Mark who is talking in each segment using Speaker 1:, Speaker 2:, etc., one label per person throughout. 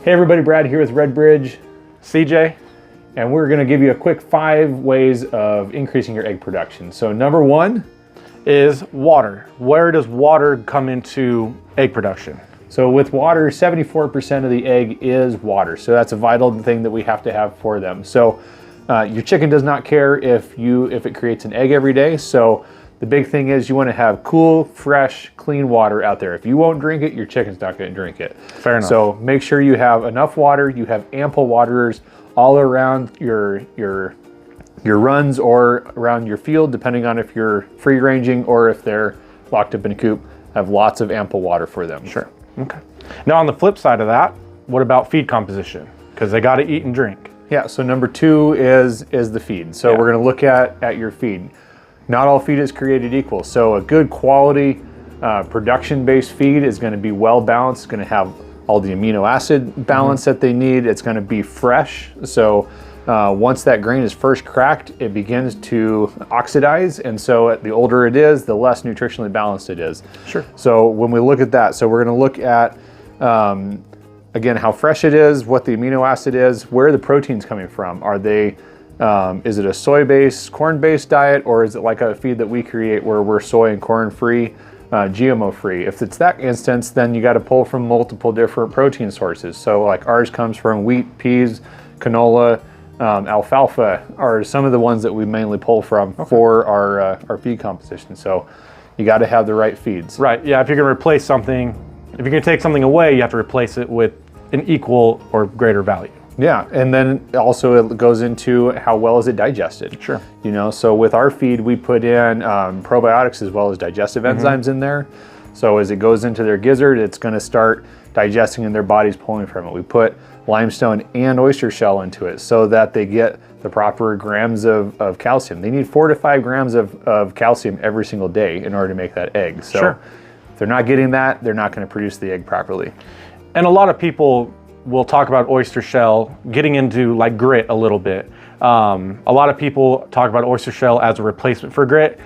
Speaker 1: Hey everybody, Brad here with Redbridge,
Speaker 2: CJ,
Speaker 1: and we're going to give you a quick 5 ways of increasing your egg production. So number 1
Speaker 2: is water. Where does water come into egg production?
Speaker 1: So with water, 74% of the egg is water. So that's a vital thing that we have to have for them. So your chicken does not care if it creates an egg every day. So the big thing is you want to have cool, fresh, clean water out there. If you won't drink it, your chicken's not going to drink it.
Speaker 2: Fair enough.
Speaker 1: So make sure you have enough water. You have ample waterers all around your runs or around your field, depending on if you're free ranging or if they're locked up in a coop. Have lots of ample water for them.
Speaker 2: Sure. Okay. Now on the flip side of that, what about feed composition? Because they got to eat and drink.
Speaker 1: Yeah. So number 2 is the feed. So we're going to look at your feed. Not all feed is created equal. So a good quality production-based feed is going to be well balanced. It's going to have all the amino acid balance that they need. It's going to be fresh. So once that grain is first cracked, it begins to oxidize. And so the older it is, the less nutritionally balanced it is.
Speaker 2: Sure.
Speaker 1: So when we look at that, so we're going to look at, again, how fresh it is, what the amino acid is, where the protein's coming from. Are they, is it a soy-based, corn-based diet, or is it like a feed that we create where we're soy and corn-free, GMO-free? If it's that instance, then you got to pull from multiple different protein sources. So like ours comes from wheat, peas, canola, alfalfa are some of the ones that we mainly pull from for our feed composition. So you got to have the right feeds.
Speaker 2: Right. Yeah. If you're going to replace something, if you're going to take something away, you have to replace it with an equal or greater value.
Speaker 1: Yeah, and then also it goes into how well is it digested.
Speaker 2: Sure.
Speaker 1: You know, so with our feed, we put in probiotics as well as digestive enzymes in there. So as it goes into their gizzard, it's going to start digesting and their body's pulling from it. We put limestone and oyster shell into it so that they get the proper grams of calcium. They need 4 to 5 grams of calcium every single day in order to make that egg. So if they're not getting that, they're not going to produce the egg properly.
Speaker 2: And a lot of people will talk about oyster shell, getting into like grit a little bit. A lot of people talk about oyster shell as a replacement for grit.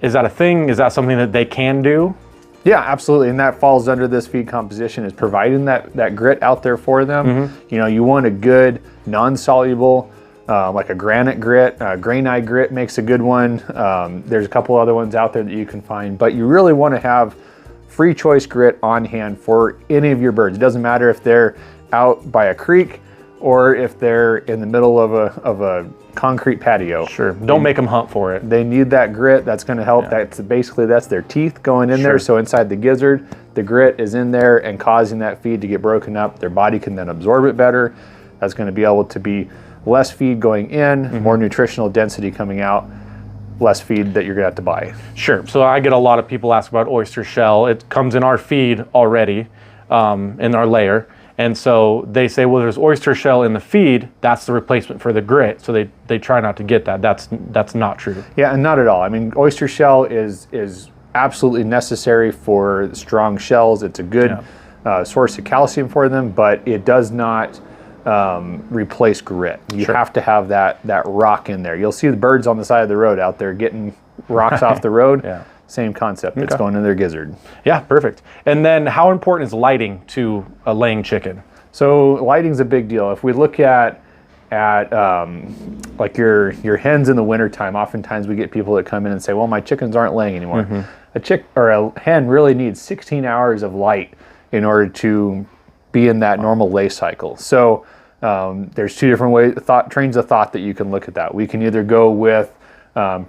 Speaker 2: Is that a thing? Is that something that they can do?
Speaker 1: Yeah, absolutely, and that falls under this feed composition, is providing that grit out there for them. You know, you want a good non-soluble, like a granite grit, grainite grit makes a good one. There's a couple other ones out there that you can find, but you really want to have free choice grit on hand for any of your birds. It doesn't matter if they're out by a creek or if they're in the middle of a concrete patio.
Speaker 2: Sure. Don't make them hunt for it.
Speaker 1: They need that grit. That's going to help. That's their teeth going in there. So inside the gizzard, the grit is in there and causing that feed to get broken up. Their body can then absorb it better. That's going to be able to be less feed going in, more nutritional density coming out, less feed that you're going to have to buy.
Speaker 2: Sure. So I get a lot of people ask about oyster shell. It comes in our feed already, in our layer. And so they say, well, there's oyster shell in the feed. That's the replacement for the grit. So they try not to get that. That's not true.
Speaker 1: Yeah, and not at all. I mean, oyster shell is absolutely necessary for strong shells. It's a good source of calcium for them, but it does not replace grit. You have to have that rock in there. You'll see the birds on the side of the road out there getting rocks off the road. Same concept. It's going in their gizzard.
Speaker 2: Yeah, perfect. And then how important is lighting to a laying chicken?
Speaker 1: So lighting's a big deal. If we look at like your hens in the wintertime, oftentimes we get people that come in and say, well, my chickens aren't laying anymore. A chick or a hen really needs 16 hours of light in order to be in that normal lay cycle. So there's 2 different trains of thought that you can look at that. We can either go with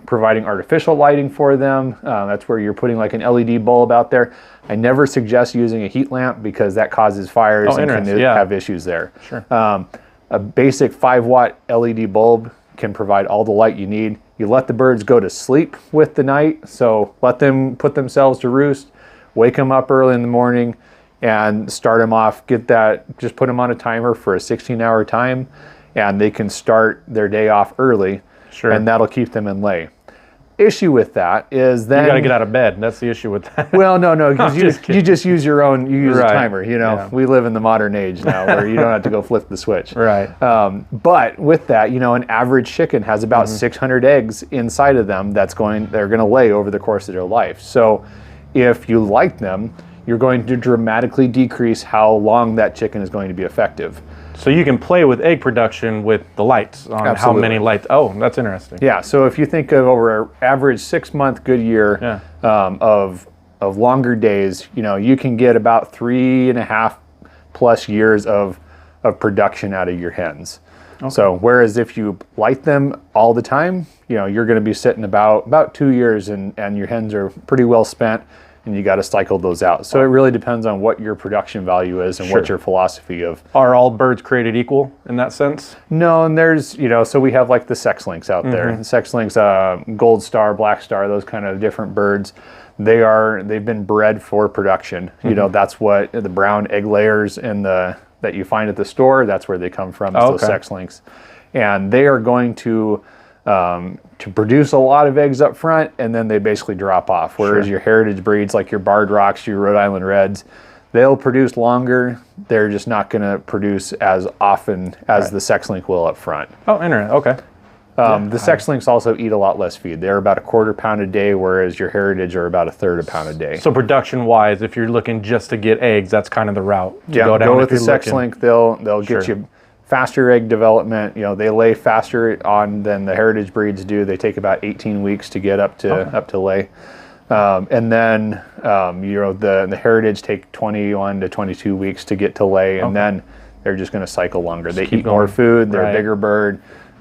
Speaker 1: providing artificial lighting for them. That's where you're putting like an LED bulb out there. I never suggest using a heat lamp because that causes fires and can have issues there. A basic 5-watt LED bulb can provide all the light you need. You let the birds go to sleep with the night, so let them put themselves to roost, wake them up early in the morning and start them off, just put them on a timer for a 16-hour time, and they can start their day off early. And that'll keep them in lay. Issue with that is then...
Speaker 2: You got to get out of bed. That's the issue with that.
Speaker 1: Well, no, because you just use your own, you use a timer, you know. We live in the modern age now where you don't have to go flip the switch. But with that, you know, an average chicken has about 600 eggs inside of them they're going to lay over the course of their life. So if you light them, you're going to dramatically decrease how long that chicken is going to be effective.
Speaker 2: So you can play with egg production with the lights on
Speaker 1: Absolutely.
Speaker 2: how many lights. Oh, that's interesting.
Speaker 1: Yeah, so if you think of over an average 6-month good year of longer days, you can get about 3.5 plus years of production out of your hens. Okay. So whereas if you light them all the time, you're going to be sitting about 2 years and your hens are pretty well spent, and you got to cycle those out. So it really depends on what your production value is and what your philosophy of.
Speaker 2: Are all birds created equal in that sense?
Speaker 1: No, and there's, so we have like the sex links out there. The sex links, gold star, black star, those kind of different birds. They've been bred for production. That's what the brown egg layers that you find at the store, that's where they come from, those sex links. And they are going to produce a lot of eggs up front, and then they basically drop off. Whereas your heritage breeds, like your Barred Rocks, your Rhode Island Reds, they'll produce longer. They're just not going to produce as often as the sex link will up front.
Speaker 2: Oh, interesting. Okay.
Speaker 1: The sex links also eat a lot less feed. They're about 1/4 pound a day, whereas your heritage are about 1/3 pound a day.
Speaker 2: So production-wise, if you're looking just to get eggs, that's kind of the route to go down.
Speaker 1: Go with the sex link. They'll get you faster egg development. They lay faster on than the heritage breeds do. They take about 18 weeks to get up to lay. And then the heritage take 21 to 22 weeks to get to lay, and then they're just going to cycle longer. They eat more food. They're a bigger bird.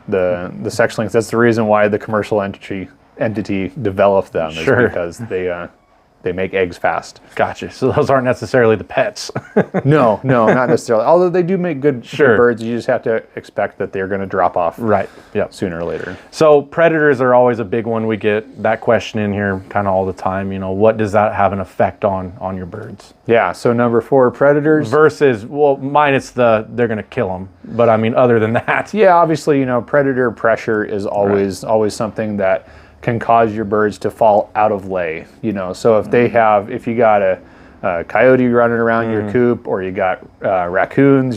Speaker 1: The sex links. That's the reason why the commercial entity developed them, is because they make eggs fast.
Speaker 2: Gotcha. So those aren't necessarily the pets.
Speaker 1: No, not necessarily. Although they do make good birds, you just have to expect that they're going to drop off sooner or later.
Speaker 2: So predators are always a big one. We get that question in here kind of all the time. What does that have an effect on your birds?
Speaker 1: Yeah, so number 4, predators.
Speaker 2: Versus, minus they're going to kill them. But I mean, other than that.
Speaker 1: Yeah, obviously, predator pressure is always something that can cause your birds to fall out of lay. So if you got a coyote running around your coop, or you got raccoons,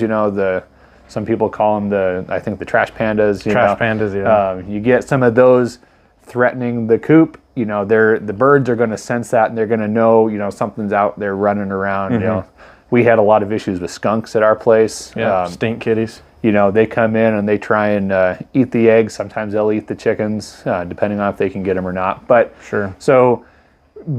Speaker 1: some people call them I think the trash pandas.
Speaker 2: Pandas, yeah.
Speaker 1: You get some of those threatening the coop. The birds are going to sense that, and they're going to know, something's out there running around. We had a lot of issues with skunks at our place.
Speaker 2: Stink kitties.
Speaker 1: They come in and they try and eat the eggs. Sometimes they'll eat the chickens, depending on if they can get them or not. But so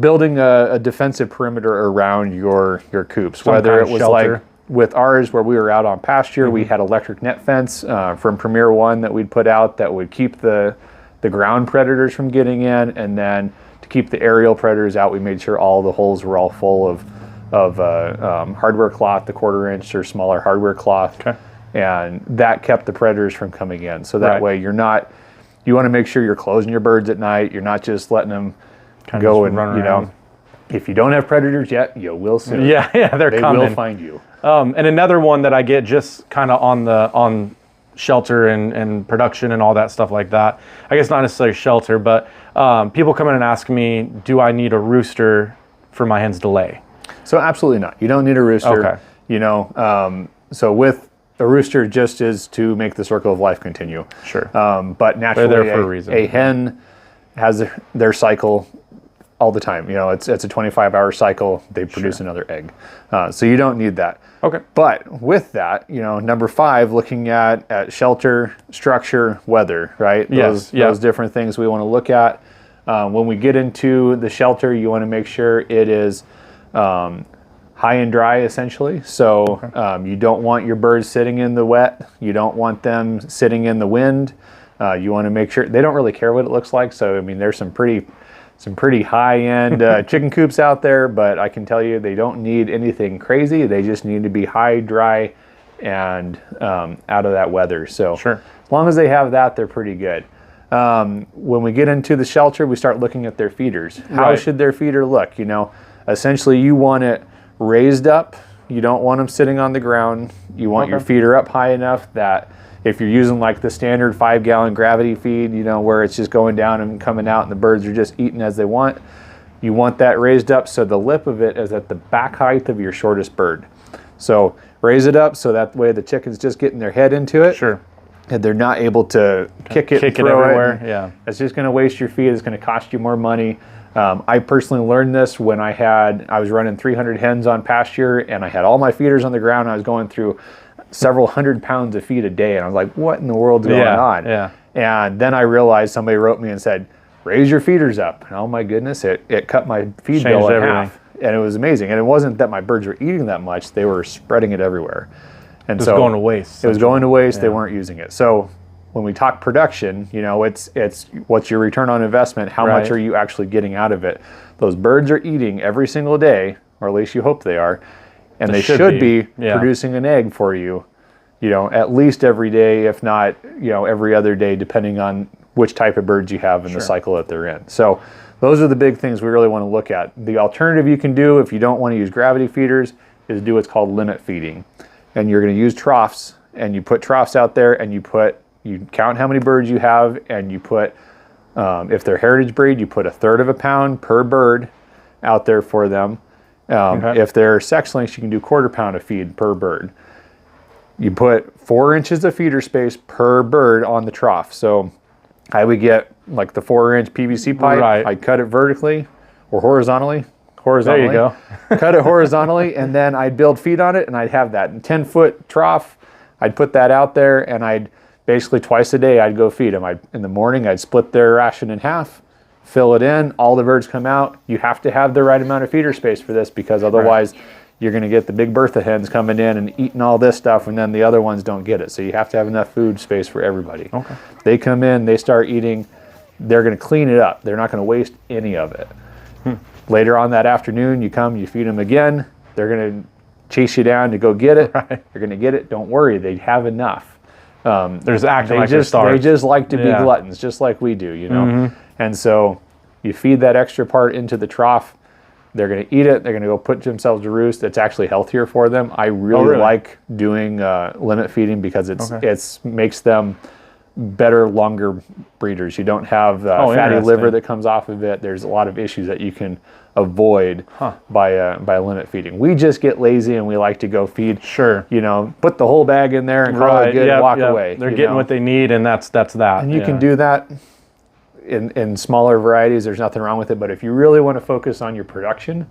Speaker 1: building a defensive perimeter around your coops, whether it was shelter. Like with ours where we were out on pasture, we had electric net fence from Premier One that we'd put out that would keep the ground predators from getting in, and then to keep the aerial predators out, we made sure all the holes were all full of hardware cloth, the 1/4 inch or smaller hardware cloth. Okay. And that kept the predators from coming in. So that way you want to make sure you're closing your birds at night. You're not just letting them go and run around. If you don't have predators yet, you will soon.
Speaker 2: Yeah, they're coming.
Speaker 1: They will find you.
Speaker 2: And another one that I get just kind of on shelter and production and all that stuff like that. I guess not necessarily shelter, but people come in and ask me, do I need a rooster for my hens to lay?
Speaker 1: So absolutely not. You don't need a rooster. Okay. So with a rooster just is to make the circle of life continue.
Speaker 2: Sure.
Speaker 1: But naturally,
Speaker 2: they're there for a reason.
Speaker 1: A hen has their cycle all the time. It's a 25-hour cycle. They produce another egg. So you don't need that.
Speaker 2: Okay.
Speaker 1: But with that, number 5, looking at shelter, structure, weather, right? Those different things we want to look at. When we get into the shelter, you want to make sure it is high and dry, essentially. So you don't want your birds sitting in the wet. You don't want them sitting in the wind. You want to make sure they don't really care what it looks like. So there's some pretty high-end chicken coops out there, but I can tell you they don't need anything crazy. They just need to be high, dry, and out of that weather. So as long as they have that, they're pretty good. When we get into the shelter, we start looking at their feeders. How should their feeder look? Essentially you want it raised up. You don't want them sitting on the ground. You want your feeder up high enough that if you're using like the standard 5-gallon gravity feed, where it's just going down and coming out and the birds are just eating as they want, you want that raised up so the lip of it is at the back height of your shortest bird. So raise it up so that way the chicken's just getting their head into it.
Speaker 2: Sure.
Speaker 1: And they're not able to kick it
Speaker 2: everywhere.
Speaker 1: It's just going to waste your feed. It's going to cost you more money. I personally learned this when I was running 300 hens on pasture, and I had all my feeders on the ground. I was going through several 100 pounds of feed a day, and I was like, what in the world's going on?
Speaker 2: Yeah.
Speaker 1: And then I realized somebody wrote me and said, raise your feeders up. And oh my goodness, it cut my feed bill in half. And it was amazing. And it wasn't that my birds were eating that much, they were spreading it everywhere. And
Speaker 2: so going to waste.
Speaker 1: It was going to waste. They weren't using it. So when we talk production, you know, it's what's your return on investment? How much are you actually getting out of it? Those birds are eating every single day, or at least you hope they are, and they should be producing an egg for you, you know, at least every day, if not, you know, every other day, depending on which type of birds you have in the cycle that they're in. So those are the big things we really want to look at. The alternative you can do if you don't want to use gravity feeders is do what's called limit feeding. And you're going to use troughs, and you put troughs out there, and you count how many birds you have, and you put, if they're heritage breed, you put 1/3 of a pound per bird out there for them. If they're sex links, you can do 1/4 pound of feed per bird. You put 4 inches of feeder space per bird on the trough. So I would get like the 4-inch PVC pipe. I'd cut it vertically or horizontally. There you go. Cut it horizontally, and then I'd build feed on it, and I'd have that 10-foot trough. I'd put that out there, and I'd basically twice a day I'd go feed them. In the morning I'd split their ration in half, fill it in, all the birds come out. You have to have the right amount of feeder space for this, because otherwise you're going to get the big Bertha hens coming in and eating all this stuff, and then the other ones don't get it. So you have to have enough food space for everybody. They come in, they start eating, they're going to clean it up. They're not going to waste any of it. Later on that afternoon, you come, you feed them again. They're going to chase you down to go get it. They're going to get it. Don't worry, they have enough.
Speaker 2: There's acting like they're starved.
Speaker 1: They just like to be gluttons, just like we do, you know. And so you feed that extra part into the trough. They're going to eat it. They're going to go put themselves to roost. It's actually healthier for them. I really like doing limit feeding, because it's makes them better, longer breeders. You don't have fatty liver that comes off of it. There's a lot of issues that you can avoid by limit feeding. We just get lazy and we like to go feed. You know, put the whole bag in there and call it good and walk away.
Speaker 2: They're getting what they need, and that's that.
Speaker 1: And you can do that in smaller varieties. There's nothing wrong with it. But if you really want to focus on your production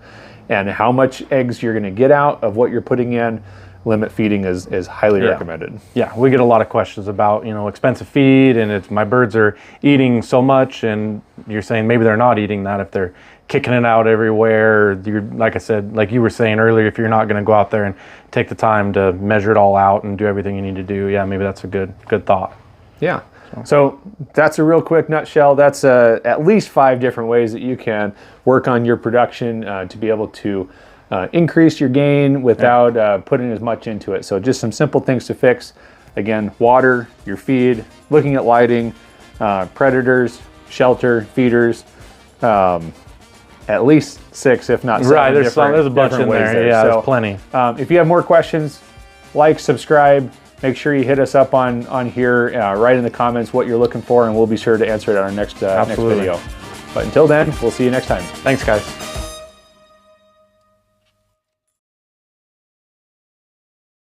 Speaker 1: and how much eggs you're going to get out of what you're putting in, limit feeding is highly recommended.
Speaker 2: Yeah, we get a lot of questions about, you know, expensive feed, and it's my birds are eating so much, and you're saying maybe they're not eating that if they're kicking it out everywhere. You're, like I said, like you were saying earlier, if you're not going to go out there and take the time to measure it all out and do everything you need to do, maybe that's a good thought.
Speaker 1: Yeah. So that's a real quick nutshell. That's at least 5 different ways that you can work on your production to be able to increase your gain without putting as much into it. So just some simple things to fix. Again, water, your feed, looking at lighting, predators, shelter, feeders, at least 6, if not 7.
Speaker 2: There's a bunch in there. Yeah, so, there's plenty.
Speaker 1: If you have more questions, like, subscribe. Make sure you hit us up on here, write in the comments what you're looking for, and we'll be sure to answer it on our next video. But until then, we'll see you next time.
Speaker 2: Thanks, guys.